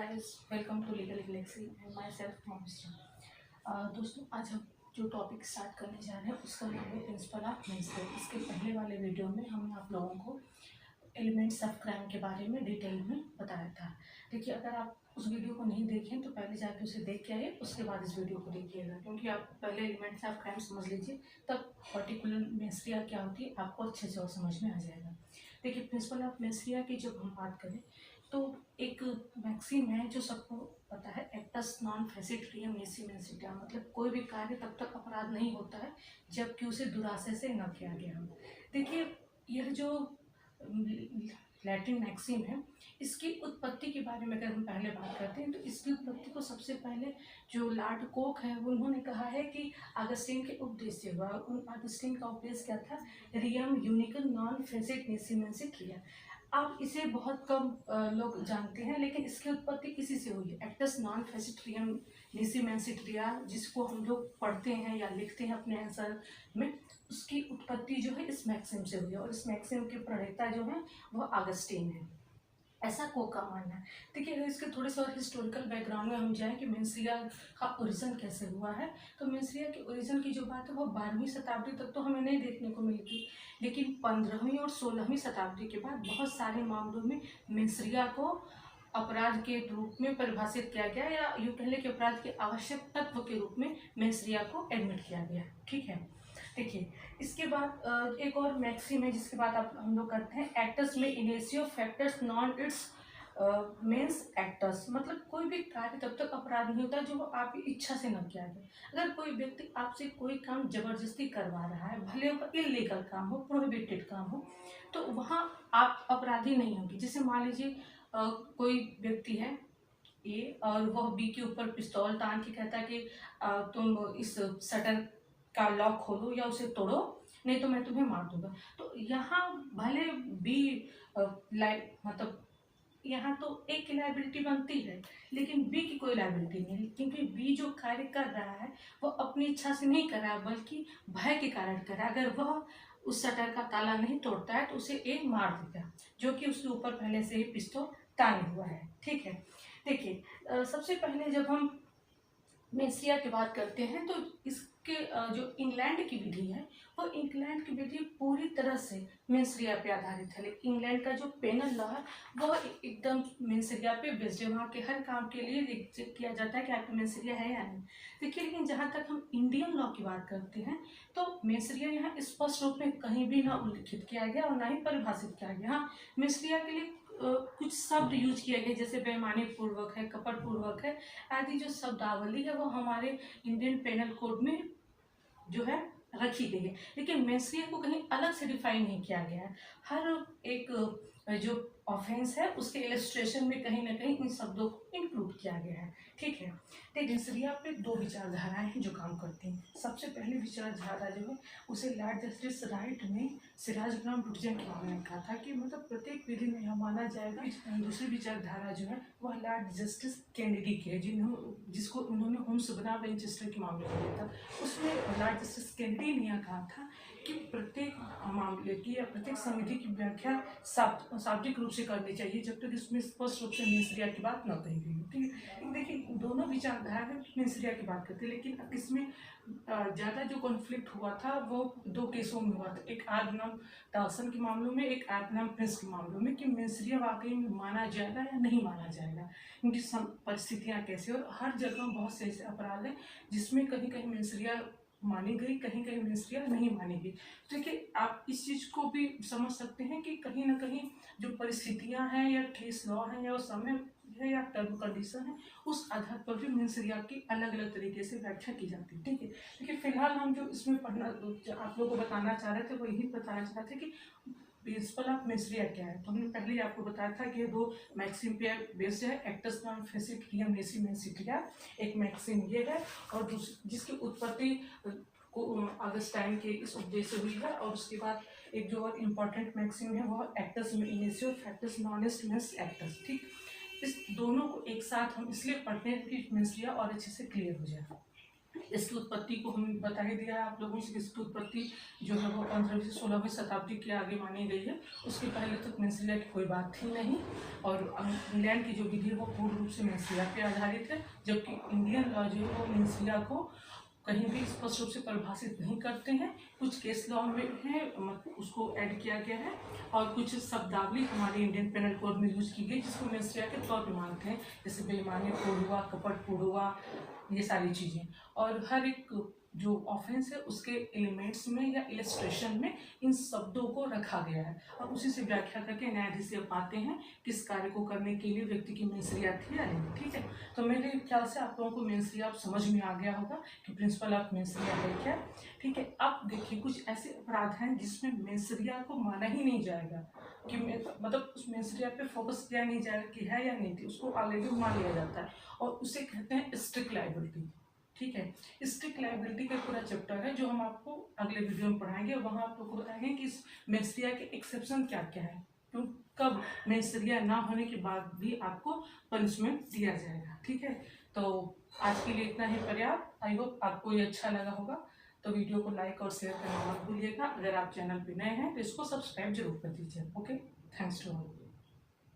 Guys, welcome to legal galaxy and myself मॉमिस्टर। दोस्तों, आज हम जो टॉपिक स्टार्ट करने जा रहे हैं उसका नाम है प्रिंसिपल ऑफ मेंस्ट्रुअल। इसके पहले वाले वीडियो में हमने आप लोगों को एलिमेंट्स ऑफ क्राइम के बारे में डिटेल में बताया था। देखिए, अगर आप उस वीडियो को नहीं देखें तो पहले जाके उसे देख के आइए, उसके बाद इस वीडियो को देखिएगा, क्योंकि आप पहले एलिमेंट्स ऑफ क्राइम समझ लीजिए, तब पर्टिकुलर मेंस्ट्रुआ क्या होती है आपको अच्छे से और समझ में आ जाएगा। देखिए, प्रिंसिपल ऑफ मेंस्ट्रुआ की जब हम बात करें तो एक मैक्सिम है जो सबको पता है, एक्टस नॉन फेसिट रियम नेसी मेंसिटा, मतलब कोई भी कार्य तब तक अपराध नहीं होता है जबकि उसे दुराशय से न किया गया हो। देखिए, यह जो लैटिन मैक्सिम है, इसकी उत्पत्ति के बारे में अगर हम पहले बात करते हैं तो इसकी उत्पत्ति को सबसे पहले जो लॉर्ड कोक है वो उन्होंने कहा है कि अगस्टीन के उपदेश से हुआ। उन अगस्टीन का उपदेश क्या था? रियम यूनिकल नॉन फेसिट नेसी मेंसिट रिया। आप इसे बहुत कम लोग जानते हैं, लेकिन इसकी उत्पत्ति इसी से हुई है, एक्टस नॉन फेसिट्रियम नेसीमेंसिट्रिया, जिसको हम लोग पढ़ते हैं या लिखते हैं अपने आंसर में। उसकी उत्पत्ति जो है इस मैक्सिम से हुई है, और इस मैक्सिम के प्रणेता जो है वह अगस्टीन है, ऐसा कोक का मानना है। देखिए, अगर इसके थोड़े से और हिस्टोरिकल बैकग्राउंड में हम जाएं कि मेंस्ट्रुआ का ओरिजिन कैसे हुआ है, तो मेंस्ट्रुआ के ओरिजिन की जो बात है वो 12वीं शताब्दी तक तो हमें नहीं देखने को मिलती, लेकिन 15वीं और 16वीं शताब्दी के बाद बहुत सारे मामलों में मेंस्ट्रुआ को अपराध के रूप में परिभाषित किया गया, या यूँ कह लें कि अपराध के आवश्यक तत्व के रूप में मेंस्ट्रुआ को एडमिट किया गया। ठीक है, देखिए, इसके बाद एक और मैक्सिम है जिसके बाद आप हम लोग करते हैं, एक्टर्स में इनेसियो factors non its mens actors, मतलब कोई भी कार्य तब तक अपराध नहीं होता जो वो आपकी इच्छा से न किया जाए। अगर कोई व्यक्ति आपसे कोई काम जबरदस्ती करवा रहा है, भले वो इलीगल काम हो, प्रोहिबिटेड काम हो, तो वहाँ आप अपराधी नहीं होंगे। जैसे मान लीजिए कोई व्यक्ति है ए और वह बी के ऊपर पिस्तौल तान के कहता है कि तुम इस शटर का लॉक खोलो या उसे तोड़ो, नहीं तो मैं तुम्हें मार दूंगा। तो यहाँ भले बी मतलब यहाँ तो ए की लाइबिलिटी बनती है, लेकिन बी की कोई लाइबिलिटी नहीं है, क्योंकि बी जो कार्य कर रहा है वो अपनी इच्छा से नहीं कर रहा है, बल्कि भय के कारण कर रहा है। अगर वह उस शटर का ताला नहीं तोड़ता है तो उसे ए मार देगा, जो कि उसके ऊपर पहले से ही पिस्तौल ताने हुआ है। ठीक है, देखिए, सबसे पहले जब हम मेंस्ट्रुआ की बात करते हैं तो इसके जो इंग्लैंड की विधि है, वो इंग्लैंड की विधि पूरी तरह से मेंस्ट्रुआ पे आधारित है। लेकिन इंग्लैंड का जो पेनल लॉ है वह एकदम मेंस्ट्रुआ पे बेस्ड है, वहाँ के हर काम के लिए चेक किया जाता है कि आपका मेंस्ट्रुआ है या नहीं। देखिए, लेकिन जहाँ तक हम इंडियन लॉ की बात करते हैं तो मेंस्ट्रुआ यहाँ स्पष्ट रूप में कहीं भी ना उल्लिखित किया गया और ना ही परिभाषित किया गया। हाँ, मेंस्ट्रुआ के लिए कुछ शब्द यूज किए गए, जैसे बेईमानी पूर्वक है, कपट पूर्वक है आदि जो शब्दावली है वो हमारे इंडियन पेनल कोड में जो है रखी गई है, लेकिन मेंस्ट्रुआ को कहीं अलग से डिफाइन नहीं किया गया है। हर एक जो ऑफेंस है उसके इलस्ट्रेशन में कहीं ना कहीं इन शब्दों को इंक्लूड किया गया है। ठीक है, तो मेंस्ट्रुआ पे दो विचारधाराएं हैं जो काम करती हैं। सबसे पहली विचारधारा जो है उसे लॉर्ड जस्टिस राइट ने सिराज ग्राम बुटजन के बारे में कहा था कि मतलब प्रत्येक विधि में यह माना जाएगा। दूसरी विचारधारा जो है वह लॉर्ड जस्टिस कैनेडी की है, जिसको उन्होंने होम्स बनाम विंचेस्टर के मामले में दिया था। उसमें लॉर्ड जस्टिस कैनेडी ने यह कहा था कि प्रत्येक मामले की या प्रत्येक संविधि की व्याख्या शाब्दिक रूप से करनी चाहिए जब तक इसमें स्पष्ट रूप से मेंस्ट्रुआ की बात न कही गई। ठीक है, देखिए, दोनों विचारधारा में मेंस्ट्रुआ की बात करते हैं, लेकिन इसमें ज़्यादा जो कॉन्फ्लिक्ट हुआ था वो दो केसों में हुआ था, एक आर्गनम डाल्सन के मामलों में, एक आर्गनम प्रिंस के मामलों में, कि मेंस्ट्रुआ वाकई में माना जाएगा या नहीं माना जाएगा, उनकी परिस्थितियाँ कैसे। और हर जगह बहुत से ऐसे अपराध हैं जिसमें कहीं कहीं मेंस्ट्रुआ मानी गई, कहीं कहीं मेंस्ट्रुआ नहीं मानी गई। तो देखिए, आप इस चीज़ को भी समझ सकते हैं कि कहीं ना कहीं जो परिस्थितियां हैं या केस लॉ है या समय है या टर्म कंडीशन है, उस आधार पर भी मेंस्ट्रुआ की अलग अलग तरीके से व्याख्या की जाती है। ठीक है, लेकिन फिलहाल हम जो इसमें पढ़ना आप लोगों को बताना चाह रहे थे वो यही बताना चाह रहे थे कि प्रिंसिपल ऑफ मेंस्ट्रुआ क्या है। तो हमने पहले ही आपको बताया था कि दो मैक्सिम पे बेस्ड है, एक्टस नॉन फेसिट रियम नेसी मेंसिट्रिया, एक मैक्सिम ये है, और दूसरी जिसकी उत्पत्ति को अगस्टाइन के इस उपदेश से हुई है। और उसके बाद एक जो और इम्पॉर्टेंट मैक्सिम है वो एक्टस में इनिशियो फैक्टस नॉनेस्ट मेंस एक्टस। ठीक, इस दोनों को एक साथ हम इसलिए पढ़ते हैं कि मेंस्ट्रुआ और अच्छे से क्लियर हो जाए। इसकी उत्पत्ति को हम बता ही दिया है आप लोगों से। इसकी उत्पत्ति जो है वो 15वीं से 16वीं शताब्दी के आगे मानी गई है। उसके पहले तक मेंसरिया की कोई बात थी नहीं, और इंग्लैंड की जो विधि है वो पूर्ण रूप से मेंसरिया पे आधारित है, जबकि इंडियन लॉ जो है वो मेंसरिया को कहीं भी स्पष्ट रूप से परिभाषित नहीं करते हैं। कुछ केस लॉ में है उसको ऐड किया गया है, और कुछ शब्दावली हमारे इंडियन पेनल कोड में यूज की गई जिसको मेंसरिया के तौर पे मानते हैं, जैसे बेईमानी कोड हुआ, कपट कोड हुआ, ये सारी चीज़ें। और हर एक जो ऑफेंस है उसके एलिमेंट्स में या इलस्ट्रेशन में इन शब्दों को रखा गया है, और उसी से व्याख्या करके न्यायाधीश ये पाते हैं किस कार्य को करने के लिए व्यक्ति की मेंसरिया थी या नहीं। ठीक है, तो मेरे ख्याल से आप लोगों को मेंसरिया आप समझ में आ गया होगा कि प्रिंसिपल ऑफ मेंसरिया है क्या। ठीक है, अब देखिए कुछ ऐसे अपराध हैं जिसमें मेंसरिया को माना ही नहीं जाएगा, कि मतलब उस मेंसरिया पे फोकस किया नहीं जाएगा कि है या नहीं थी, उसको ऑलरेडी मान लिया जाता है, और उसे कहते हैं स्ट्रिक्ट लायबिलिटी। ठीक है, स्ट्रिक्ट लायबिलिटी का पूरा चैप्टर है जो हम आपको अगले वीडियो में पढ़ाएंगे, और वहाँ आप लोग को बताएंगे कि इस मेंसरिया के एक्सेप्शन क्या क्या है, क्यों कब मेंसरिया ना होने के बाद भी आपको पनिशमेंट दिया जाएगा। ठीक है, तो आज के लिए इतना ही पर्याप्त। आई होप आपको ये अच्छा लगा होगा, तो वीडियो को लाइक और शेयर करना मत भूलिएगा। अगर आप चैनल पे नए हैं तो इसको सब्सक्राइब जरूर कर दीजिए। Okay, thanks to all.